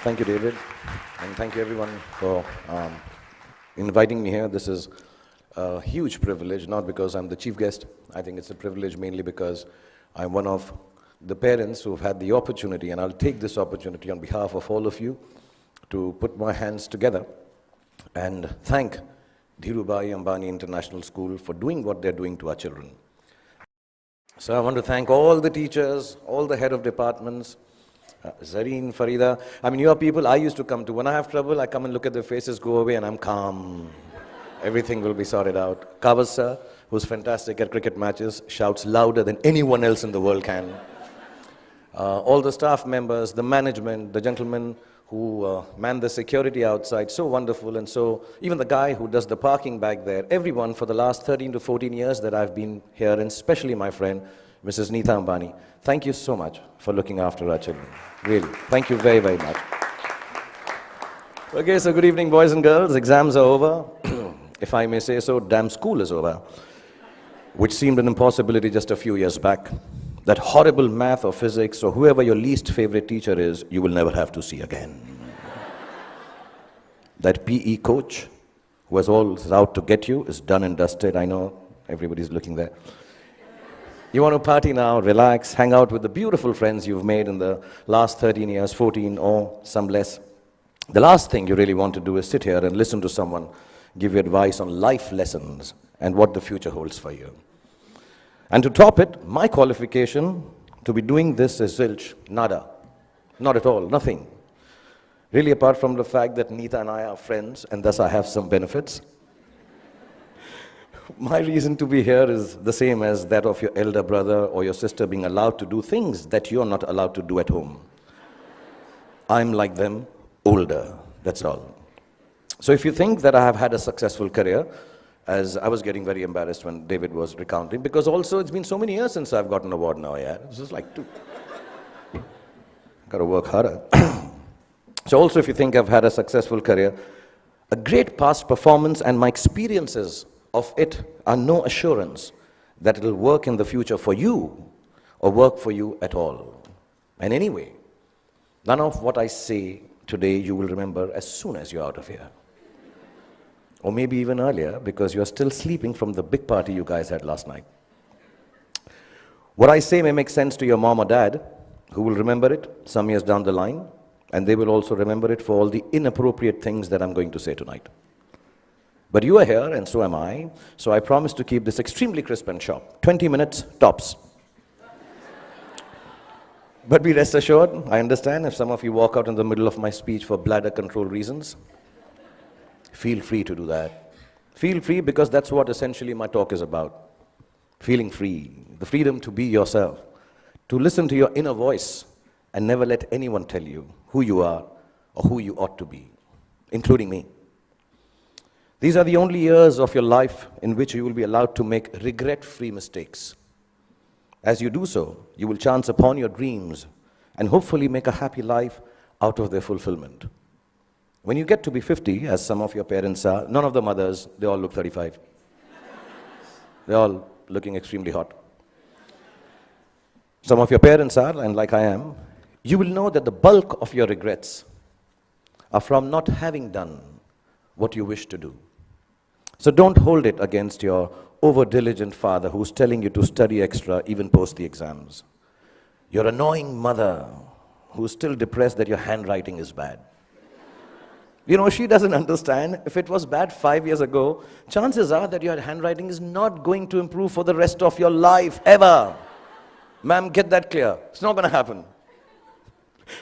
Thank you, David, and thank you everyone for inviting me here. This is a huge privilege, not because I'm the chief guest. I think it's a privilege mainly because I'm one of the parents who've had the opportunity, and I'll take this opportunity on behalf of all of you to put my hands together and thank Dhirubhai Ambani International School for doing what they're doing to our children. So I want to thank all the teachers, all the head of departments, Zareen, Farida. I mean, you are people I used to come to. When I have trouble, I come and look at their faces, go away, and I'm calm. Everything will be sorted out. Kavas sir, who's fantastic at cricket matches, shouts louder than anyone else in the world can. All the staff members, the management, the gentlemen who man the security outside, so wonderful. And so even the guy who does the parking back there, everyone for the last 13 to 14 years that I've been here, and especially my friend, Mrs. Neeta Ambani, thank you so much for looking after our children. Really, thank you very, very much. Okay, so good evening, boys and girls. Exams are over. If I may say so, damn school is over, which seemed an impossibility just a few years back. That horrible math or physics or whoever your least favorite teacher is, you will never have to see again. That PE coach who was always out to get you is done and dusted. I know everybody's looking there. You want to party now, relax, hang out with the beautiful friends you've made in the last 13 years, 14 or some less. The last thing you really want to do is sit here and listen to someone give you advice on life lessons and what the future holds for you. And to top it, my qualification to be doing this is zilch, nada. Not at all, nothing. Really, apart from the fact that Neeta and I are friends, and thus I have some benefits. My reason to be here is the same as that of your elder brother or your sister being allowed to do things that you're not allowed to do at home. I'm like them, older, that's all. So if you think that I have had a successful career, as I was getting very embarrassed when David was recounting, because also it's been so many years since I've gotten an award now, yeah. This is like got to work harder. So also if you think I've had a successful career, a great past performance and my experiences of it are no assurance that it'll work in the future for you or work for you at all. And anyway, none of what I say today you will remember as soon as you're out of here. Or maybe even earlier, because you're still sleeping from the big party you guys had last night. What I say may make sense to your mom or dad, who will remember it some years down the line, and they will also remember it for all the inappropriate things that I'm going to say tonight. But you are here, and so am I, so I promise to keep this extremely crisp and sharp. 20 minutes, tops. But be rest assured, I understand if some of you walk out in the middle of my speech for bladder control reasons. Feel free to do that. Feel free, because that's what essentially my talk is about. Feeling free, the freedom to be yourself, to listen to your inner voice and never let anyone tell you who you are or who you ought to be, including me. These are the only years of your life in which you will be allowed to make regret-free mistakes. As you do so, you will chance upon your dreams and hopefully make a happy life out of their fulfillment. When you get to be 50, as some of your parents are, none of the mothers, they all look 35. They're all looking extremely hot. Some of your parents are, and like I am, you will know that the bulk of your regrets are from not having done what you wish to do. So don't hold it against your over-diligent father who's telling you to study extra even post the exams. Your annoying mother who's still depressed that your handwriting is bad. You know, she doesn't understand. If it was bad 5 years ago, chances are that your handwriting is not going to improve for the rest of your life, ever. Ma'am, get that clear. It's not going to happen.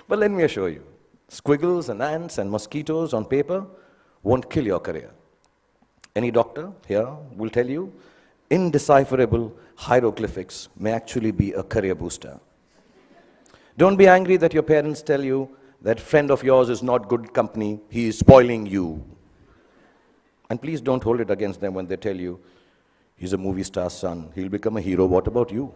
But let me assure you, squiggles and ants and mosquitoes on paper won't kill your career. Any doctor here will tell you, indecipherable hieroglyphics may actually be a career booster. Don't be angry that your parents tell you that friend of yours is not good company, he is spoiling you. And please don't hold it against them when they tell you, he's a movie star's son, he'll become a hero, what about you?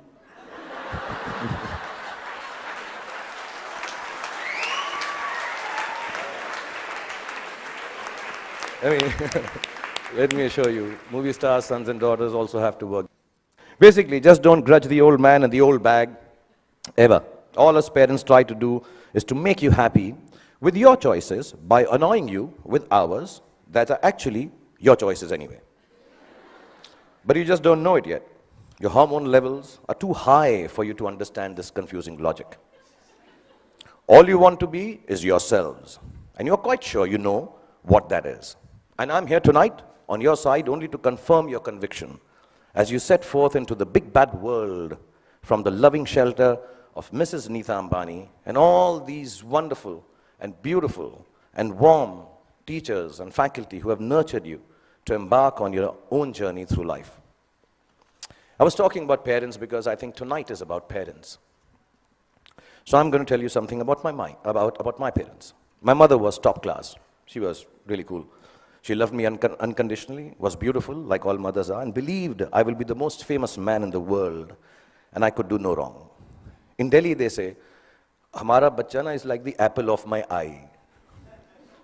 I mean, let me assure you, movie stars, sons and daughters also have to work. Basically, just don't grudge the old man and the old bag, ever. All us parents try to do is to make you happy with your choices by annoying you with hours that are actually your choices anyway. But you just don't know it yet. Your hormone levels are too high for you to understand this confusing logic. All you want to be is yourselves, and you're quite sure you know what that is. And I'm here tonight on your side only to confirm your conviction as you set forth into the big bad world from the loving shelter of Mrs. Neeta Ambani and all these wonderful and beautiful and warm teachers and faculty who have nurtured you to embark on your own journey through life. I was talking about parents because I think tonight is about parents. So I'm going to tell you something about my parents. My mother was top class. She was really cool. She loved me unconditionally, was beautiful, like all mothers are, and believed I will be the most famous man in the world, and I could do no wrong. In Delhi, they say, "Hamara bachcha na is like the apple of my eye."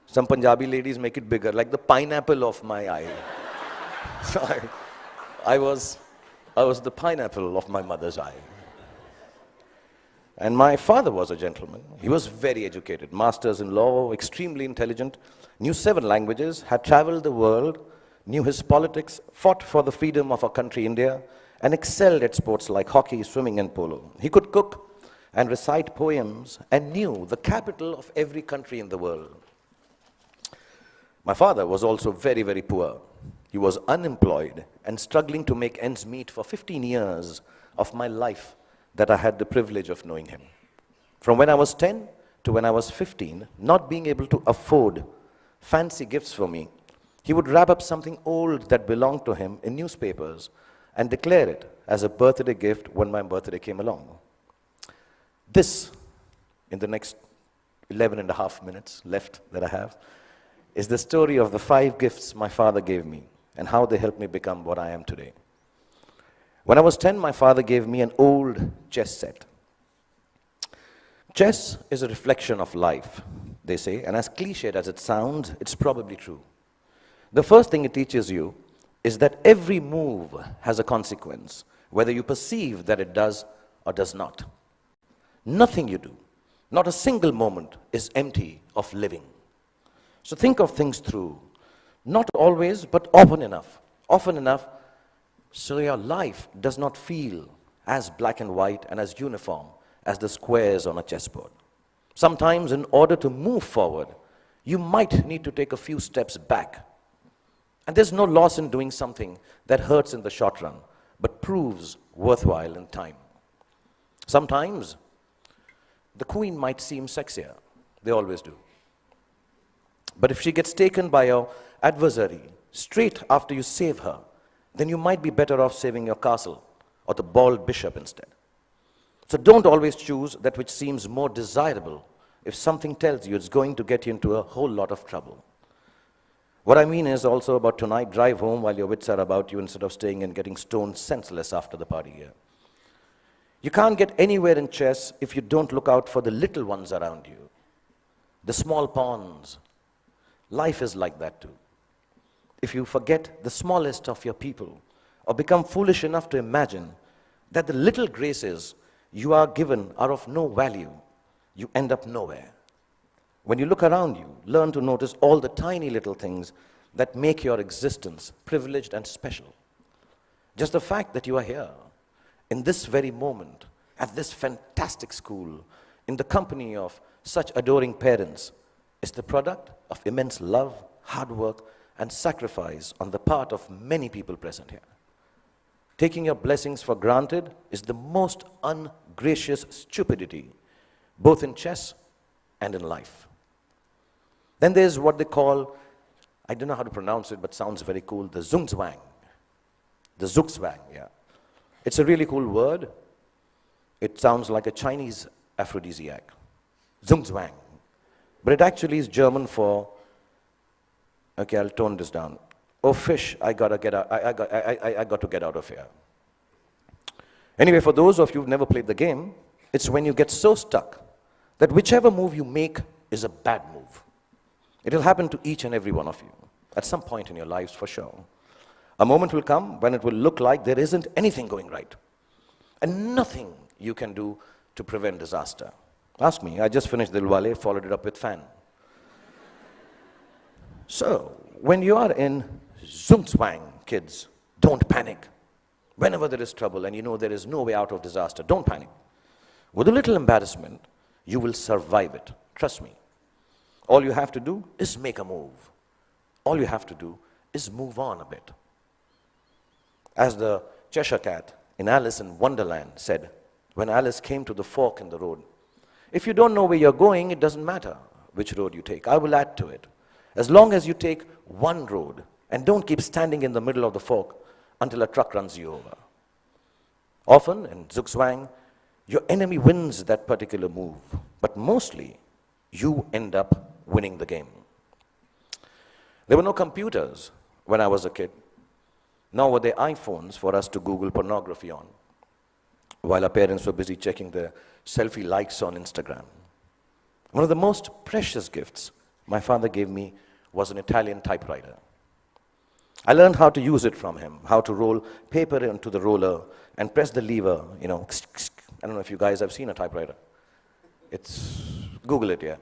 Some Punjabi ladies make it bigger, like the pineapple of my eye. So I was the pineapple of my mother's eye. And my father was a gentleman. He was very educated, masters in law, extremely intelligent, knew 7 languages, had traveled the world, knew his politics, fought for the freedom of our country, India, and excelled at sports like hockey, swimming, and polo. He could cook and recite poems and knew the capital of every country in the world. My father was also very, very poor. He was unemployed and struggling to make ends meet for 15 years of my life that I had the privilege of knowing him. From when I was 10 to when I was 15, not being able to afford fancy gifts for me, he would wrap up something old that belonged to him in newspapers and declare it as a birthday gift when my birthday came along. This, in the next 11 and a half minutes left that I have, is the story of the 5 gifts my father gave me and how they helped me become what I am today. When I was 10, my father gave me an old chess set. Chess is a reflection of life, they say, and as cliched as it sounds, it's probably true. The first thing it teaches you is that every move has a consequence, whether you perceive that it does or does not. Nothing you do, not a single moment, is empty of living. So think of things through, not always, but often enough, so your life does not feel as black and white and as uniform as the squares on a chessboard. Sometimes, in order to move forward, you might need to take a few steps back. And there's no loss in doing something that hurts in the short run, but proves worthwhile in time. Sometimes, the queen might seem sexier. They always do. But if she gets taken by your adversary straight after you save her, then you might be better off saving your castle or the bald bishop instead. So don't always choose that which seems more desirable if something tells you it's going to get you into a whole lot of trouble. What I mean is also about tonight, drive home while your wits are about you instead of staying and getting stoned senseless after the party here. You can't get anywhere in chess if you don't look out for the little ones around you, the small pawns. Life is like that too. If you forget the smallest of your people or become foolish enough to imagine that the little graces you are given are of no value, you end up nowhere. When you look around you, learn to notice all the tiny little things that make your existence privileged and special. Just the fact that you are here, in this very moment, at this fantastic school, in the company of such adoring parents, is the product of immense love, hard work, and sacrifice on the part of many people present here. Taking your blessings for granted is the most ungracious stupidity, both in chess and in life. Then there's what they call, I don't know how to pronounce it, but sounds very cool, the zugzwang. The zugzwang, yeah. It's a really cool word. It sounds like a Chinese aphrodisiac. Zugzwang. But it actually is German for, okay, I'll tone this down. Oh, fish, I got to get out of here. Anyway, for those of you who've never played the game, it's when you get so stuck that whichever move you make is a bad move. It'll happen to each and every one of you at some point in your lives for sure. A moment will come when it will look like there isn't anything going right and nothing you can do to prevent disaster. Ask me, I just finished Dilwale, followed it up with Fan. So, when you are in Zugzwang, kids, don't panic. Whenever there is trouble and you know there is no way out of disaster, don't panic. With a little embarrassment, you will survive it. Trust me. All you have to do is make a move. All you have to do is move on a bit. As the Cheshire Cat in Alice in Wonderland said, when Alice came to the fork in the road, if you don't know where you're going, it doesn't matter which road you take. I will add to it. As long as you take one road and don't keep standing in the middle of the fork until a truck runs you over. Often in Zugzwang, your enemy wins that particular move, but mostly you end up winning the game. There were no computers when I was a kid, nor were there iPhones for us to Google pornography on, while our parents were busy checking their selfie likes on Instagram. One of the most precious gifts my father gave me was an Italian typewriter. I learned how to use it from him, how to roll paper into the roller and press the lever, I don't know if you guys have seen a typewriter. Google it, yeah.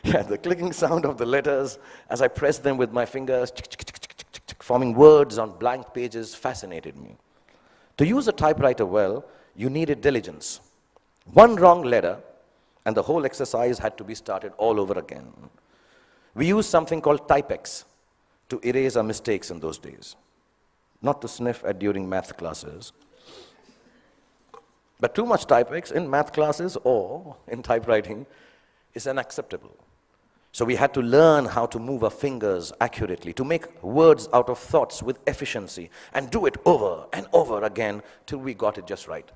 Yeah, the clicking sound of the letters as I pressed them with my fingers, forming words on blank pages, fascinated me. To use a typewriter well, you needed diligence. One wrong letter, and the whole exercise had to be started all over again. We used something called Typex to erase our mistakes in those days. Not to sniff at during math classes. But too much Typex in math classes or in typewriting is unacceptable. So we had to learn how to move our fingers accurately, to make words out of thoughts with efficiency, and do it over and over again till we got it just right.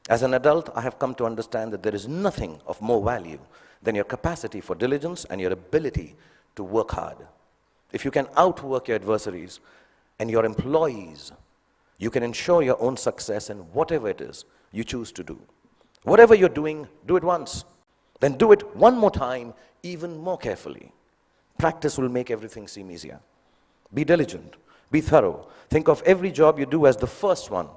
As an adult, I have come to understand that there is nothing of more value than your capacity for diligence and your ability to work hard. If you can outwork your adversaries and your employees, you can ensure your own success in whatever it is you choose to do. Whatever you're doing, do it once. Then do it one more time, even more carefully. Practice will make everything seem easier. Be diligent. Be thorough. Think of every job you do as the first one.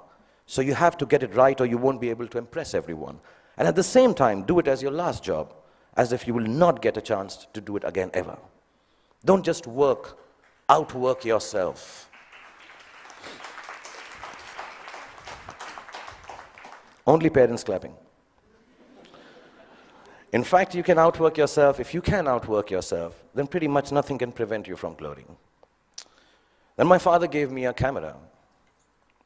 So you have to get it right or you won't be able to impress everyone. And at the same time, do it as your last job, as if you will not get a chance to do it again ever. Don't just outwork yourself. Only parents clapping. In fact, you can outwork yourself. If you can outwork yourself, then pretty much nothing can prevent you from glorying. Then my father gave me a camera.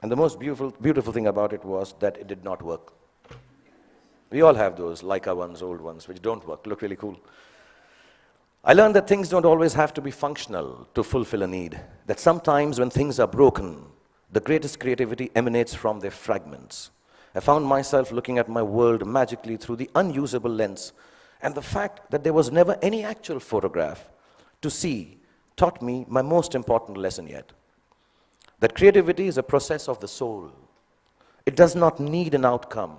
And the most beautiful thing about it was that it did not work. We all have those Leica ones, old ones, which don't work, look really cool. I learned that things don't always have to be functional to fulfill a need. That sometimes when things are broken, the greatest creativity emanates from their fragments. I found myself looking at my world magically through the unusable lens, and the fact that there was never any actual photograph to see taught me my most important lesson yet. That creativity is a process of the soul. It does not need an outcome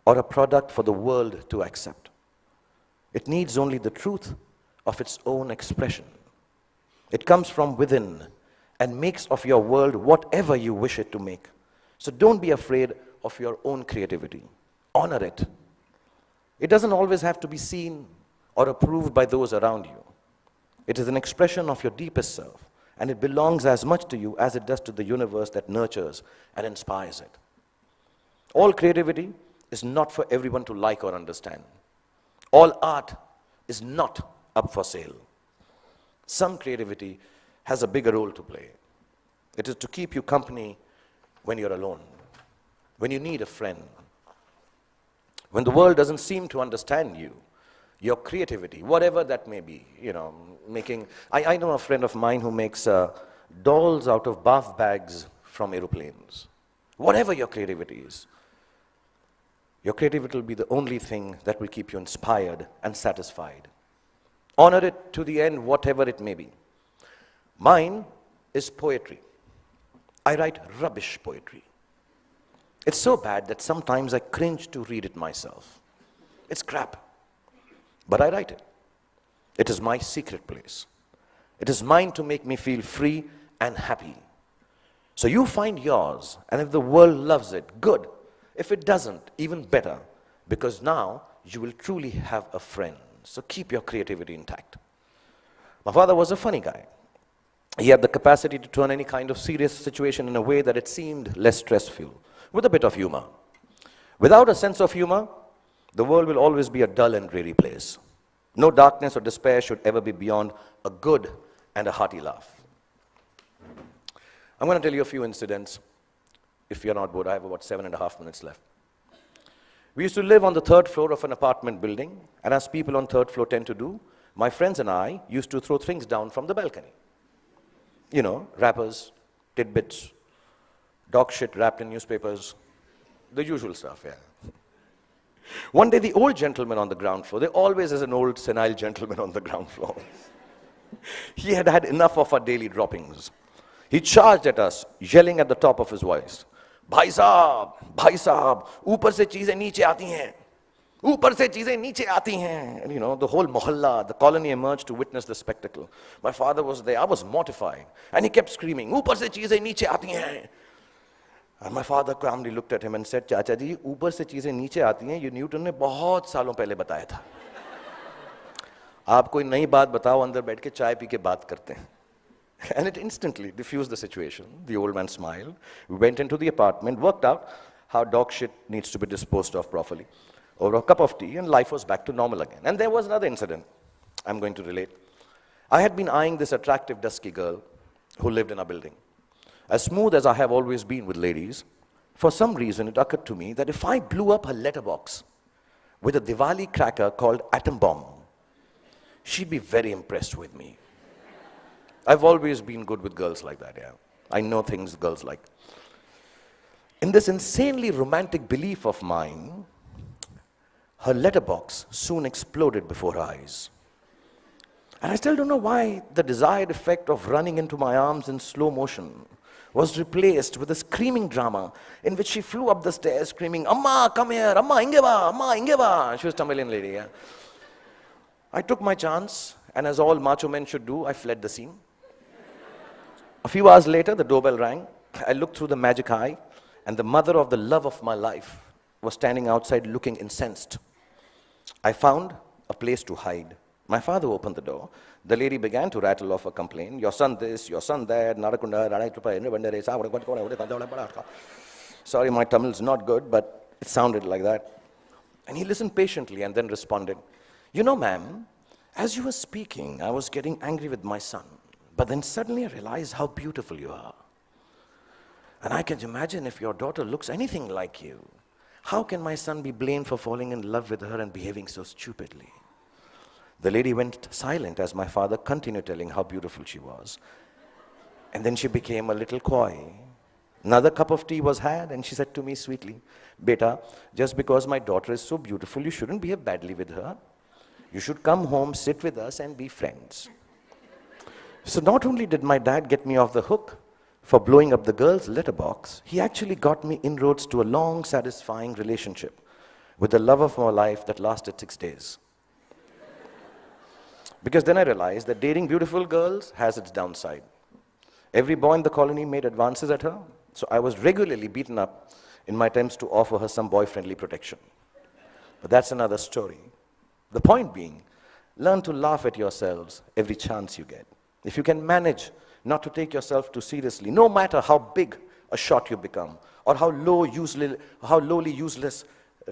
or a product for the world to accept. It needs only the truth of its own expression. It comes from within and makes of your world whatever you wish it to make. So don't be afraid of your own creativity. Honor it. It doesn't always have to be seen or approved by those around you. It is an expression of your deepest self, and it belongs as much to you as it does to the universe that nurtures and inspires it. All creativity is not for everyone to like or understand. All art is not up for sale. Some creativity has a bigger role to play. It is to keep you company when you're alone, when you need a friend, when the world doesn't seem to understand you. Your creativity, whatever that may be, I know a friend of mine who makes dolls out of bath bags from aeroplanes. Whatever your creativity is, your creativity will be the only thing that will keep you inspired and satisfied. Honor it to the end, whatever it may be. Mine is poetry. I write rubbish poetry. It's so bad that sometimes I cringe to read it myself. It's crap. But I write it. It is my secret place. It is mine to make me feel free and happy. So you find yours, and if the world loves it, good. If it doesn't, even better, because now you will truly have a friend. So keep your creativity intact. My father was a funny guy. He had the capacity to turn any kind of serious situation in a way that it seemed less stressful, with a bit of humor. Without a sense of humor, the world will always be a dull and dreary place. No darkness or despair should ever be beyond a good and a hearty laugh. I'm going to tell you a few incidents. If you're not bored, I have about 7.5 minutes left. We used to live on the 3rd floor of an apartment building, and as people on 3rd floor tend to do, my friends and I used to throw things down from the balcony. You know, wrappers, tidbits, dog shit wrapped in newspapers, the usual stuff, yeah. One day, the old gentleman on the ground floor, there always is an old senile gentleman on the ground floor. He had had enough of our daily droppings. He charged at us, yelling at the top of his voice, भाई साहब, ऊपर से चीजें नीचे आती हैं, ऊपर से चीजें नीचे आती हैं. And you know, the whole mohalla, the colony emerged to witness the spectacle. My father was there, I was mortified. And he kept screaming, ऊपर से चीजें नीचे आती हैं. And my father calmly looked at him and said, चाचा जी, ऊपर से चीजें नीचे आती हैं, ये न्यूटन ने बहुत सालों पहले बताया था. आप कोई नई बात बताओ, अंदर बैठ के चाय पी के बात करते हैं. And it instantly diffused the situation. The old man smiled. We went into the apartment, worked out how dog shit needs to be disposed of properly over a cup of tea, and life was back to normal again. And there was another incident I'm going to relate. I had been eyeing this attractive, dusky girl who lived in our building. As smooth as I have always been with ladies, for some reason it occurred to me that if I blew up her letterbox with a Diwali cracker called Atom Bomb, she'd be very impressed with me. I've always been good with girls like that, yeah. I know things girls like. In this insanely romantic belief of mine, her letterbox soon exploded before her eyes. And I still don't know why the desired effect of running into my arms in slow motion was replaced with a screaming drama in which she flew up the stairs screaming, Amma, come here, Amma, ingeva, Amma, ingeva. She was a Tamilian lady, yeah. I took my chance, and as all macho men should do, I fled the scene. A few hours later, the doorbell rang. I looked through the magic eye, and the mother of the love of my life was standing outside looking incensed. I found a place to hide. My father opened the door. The lady began to rattle off a complaint. Your son this, your son that. Sorry, my Tamil is not good, but it sounded like that. And he listened patiently and then responded, you know, ma'am, as you were speaking, I was getting angry with my son. But then suddenly I realized how beautiful you are. And I can imagine if your daughter looks anything like you, how can my son be blamed for falling in love with her and behaving so stupidly? The lady went silent as my father continued telling how beautiful she was. And then she became a little coy. Another cup of tea was had, and she said to me sweetly, Beta, just because my daughter is so beautiful, you shouldn't behave badly with her. You should come home, sit with us, and be friends. So not only did my dad get me off the hook for blowing up the girl's letterbox, he actually got me inroads to a long, satisfying relationship with the love of my life that lasted 6 days. Because then I realized that dating beautiful girls has its downside. Every boy in the colony made advances at her, so I was regularly beaten up in my attempts to offer her some boy-friendly protection. But that's another story. The point being, learn to laugh at yourselves every chance you get. If you can manage not to take yourself too seriously, no matter how big a shot you become, or how lowly, useless,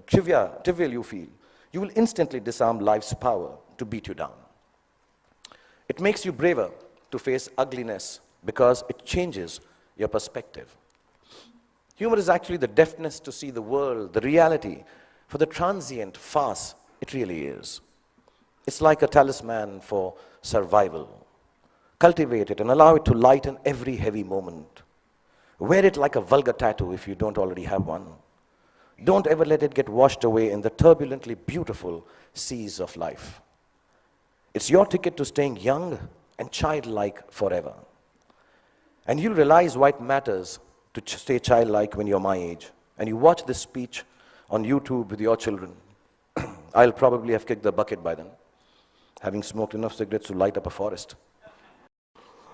trivial you feel, you will instantly disarm life's power to beat you down. It makes you braver to face ugliness because it changes your perspective. Humor is actually the deafness to see the world, the reality, for the transient farce it really is. It's like a talisman for survival. Cultivate it and allow it to lighten every heavy moment. Wear it like a vulgar tattoo if you don't already have one. Don't ever let it get washed away in the turbulently beautiful seas of life. It's your ticket to staying young and childlike forever. And you'll realize why it matters to stay childlike when you're my age. And you watch this speech on YouTube with your children. I'll probably have kicked the bucket by then, having smoked enough cigarettes to light up a forest.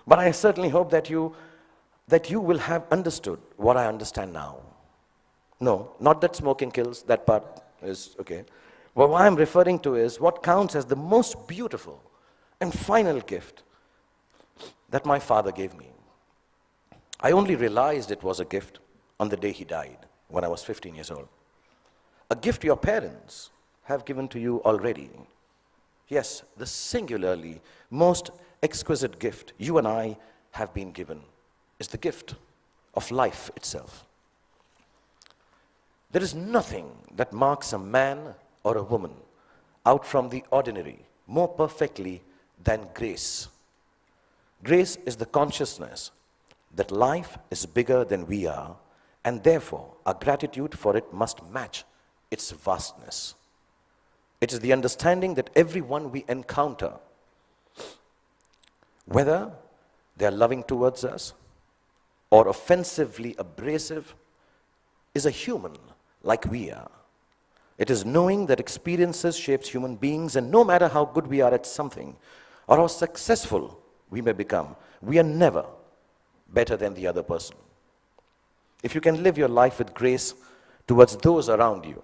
But I certainly hope that you will have understood what I understand now. No, not that smoking kills, that part is okay. Well, what I'm referring to is what counts as the most beautiful and final gift that my father gave me. I only realized it was a gift on the day he died, when I was 15 years old. A gift your parents have given to you already. Yes, the singularly most exquisite gift you and I have been given is the gift of life itself. There is nothing that marks a man or a woman out from the ordinary more perfectly than grace. Grace is the consciousness that life is bigger than we are, and therefore our gratitude for it must match its vastness. It is the understanding that everyone we encounter, whether they are loving towards us or offensively abrasive, is a human like we are. It is knowing that experiences shapes human beings, and no matter how good we are at something or how successful we may become, we are never better than the other person. If you can live your life with grace towards those around you,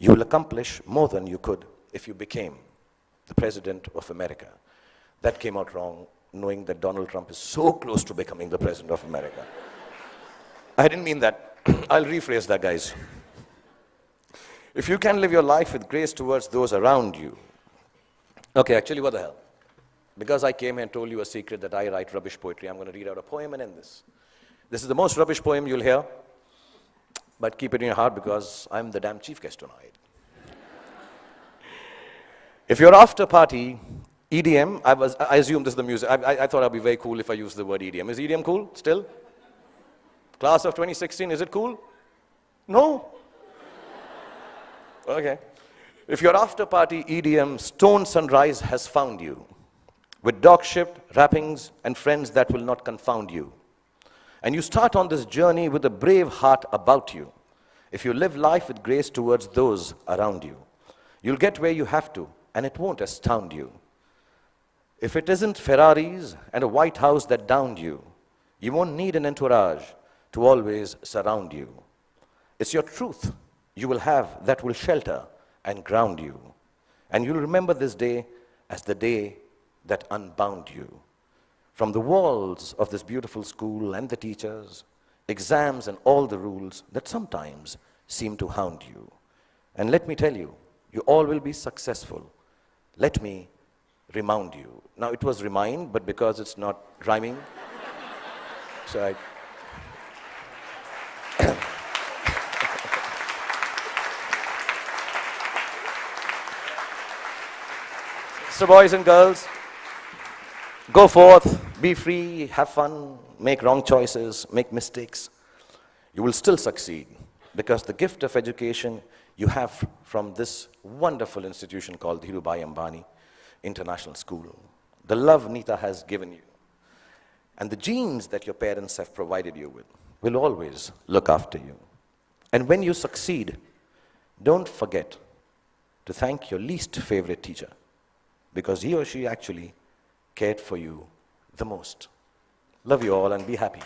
you will accomplish more than you could if you became the President of America. That came out wrong, knowing that Donald Trump is so close to becoming the President of America. I didn't mean that. I'll rephrase that, guys. If you can live your life with grace towards those around you. Okay, actually, what the hell? Because I came here and told you a secret that I write rubbish poetry, I'm going to read out a poem and end this. This is the most rubbish poem you'll hear, but keep it in your heart because I'm the damn chief guest tonight. If your after party, EDM, I assume this is the music. I thought I'd be very cool if I used the word EDM. Is EDM cool still? Class of 2016, is it cool? No? Okay. If your after party EDM stone sunrise has found you, with dog-shipped wrappings and friends that will not confound you, and you start on this journey with a brave heart about you, if you live life with grace towards those around you, you'll get where you have to, and it won't astound you. If it isn't Ferraris and a White House that downed you, you won't need an entourage to always surround you. It's your truth you will have that will shelter and ground you. And you'll remember this day as the day that unbound you. From the walls of this beautiful school and the teachers, exams and all the rules that sometimes seem to hound you. And let me tell you, you all will be successful. Let me remind you. Now it was remind, but because it's not rhyming, so I... So boys and girls, go forth, be free, have fun, make wrong choices, make mistakes. You will still succeed because the gift of education you have from this wonderful institution called Dhirubhai Ambani International School. The love Nita has given you and the genes that your parents have provided you with will always look after you. And when you succeed, don't forget to thank your least favorite teacher, because he or she actually cared for you the most. Love you all and be happy.